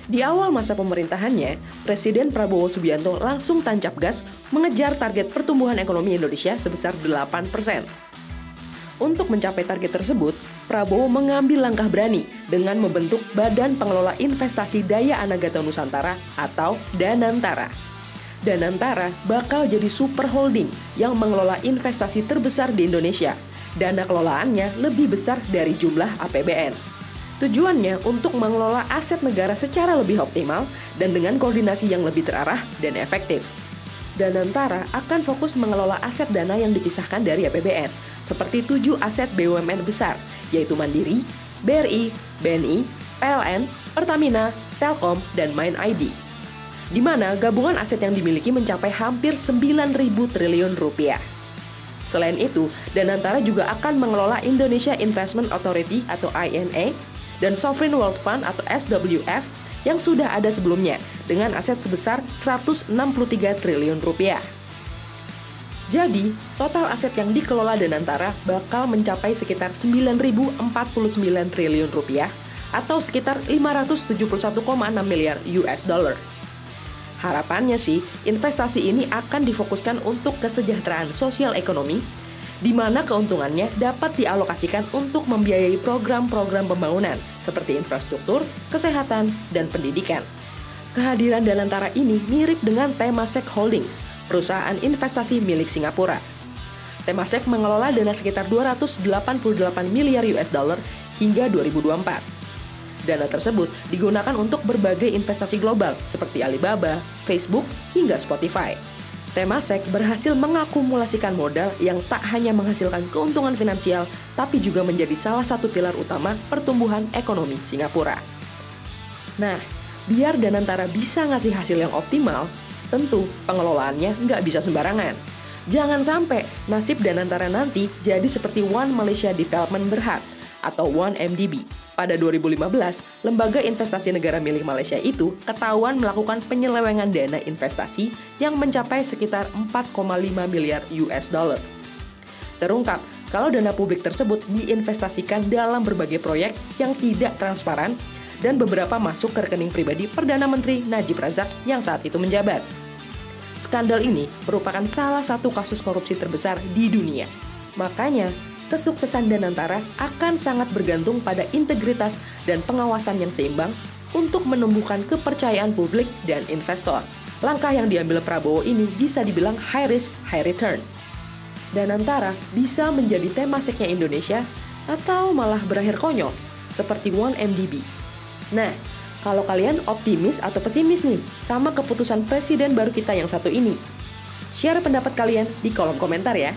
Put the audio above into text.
Di awal masa pemerintahannya, Presiden Prabowo Subianto langsung tancap gas mengejar target pertumbuhan ekonomi Indonesia sebesar 8%. Untuk mencapai target tersebut, Prabowo mengambil langkah berani dengan membentuk Badan Pengelola Investasi Daya Anagata Nusantara atau Danantara. Danantara bakal jadi super holding yang mengelola investasi terbesar di Indonesia. Dana kelolaannya lebih besar dari jumlah APBN. Tujuannya untuk mengelola aset negara secara lebih optimal dan dengan koordinasi yang lebih terarah dan efektif. Danantara akan fokus mengelola aset dana yang dipisahkan dari APBN, seperti 7 aset BUMN besar, yaitu Mandiri, BRI, BNI, PLN, Pertamina, Telkom, dan Main ID. Di mana gabungan aset yang dimiliki mencapai hampir 9.000 triliun rupiah. Selain itu, Danantara juga akan mengelola Indonesia Investment Authority atau INA, dan Sovereign Wealth Fund atau SWF yang sudah ada sebelumnya dengan aset sebesar 163 triliun rupiah. Jadi, total aset yang dikelola Danantara bakal mencapai sekitar 9.049 triliun rupiah atau sekitar 571,6 miliar US dollar. Harapannya sih, investasi ini akan difokuskan untuk kesejahteraan sosial ekonomi, di mana keuntungannya dapat dialokasikan untuk membiayai program-program pembangunan seperti infrastruktur, kesehatan, dan pendidikan. Kehadiran Danantara ini mirip dengan Temasek Holdings, perusahaan investasi milik Singapura. Temasek mengelola dana sekitar 288 miliar US dollar hingga 2024. Dana tersebut digunakan untuk berbagai investasi global seperti Alibaba, Facebook, hingga Spotify. Temasek berhasil mengakumulasikan modal yang tak hanya menghasilkan keuntungan finansial, tapi juga menjadi salah satu pilar utama pertumbuhan ekonomi Singapura. Nah, biar Danantara bisa ngasih hasil yang optimal, tentu pengelolaannya nggak bisa sembarangan. Jangan sampai nasib Danantara nanti jadi seperti One Malaysia Development Berhad atau 1MDB. Pada 2015, lembaga investasi negara milik Malaysia itu ketahuan melakukan penyelewengan dana investasi yang mencapai sekitar 4,5 miliar US dollar. Terungkap kalau dana publik tersebut diinvestasikan dalam berbagai proyek yang tidak transparan dan beberapa masuk ke rekening pribadi Perdana Menteri Najib Razak yang saat itu menjabat. Skandal ini merupakan salah satu kasus korupsi terbesar di dunia. Makanya, kesuksesan Danantara akan sangat bergantung pada integritas dan pengawasan yang seimbang untuk menumbuhkan kepercayaan publik dan investor. Langkah yang diambil Prabowo ini bisa dibilang high risk, high return. Danantara bisa menjadi Temaseknya Indonesia atau malah berakhir konyol, seperti 1MDB. Nah, kalau kalian optimis atau pesimis nih sama keputusan presiden baru kita yang satu ini? Share pendapat kalian di kolom komentar ya.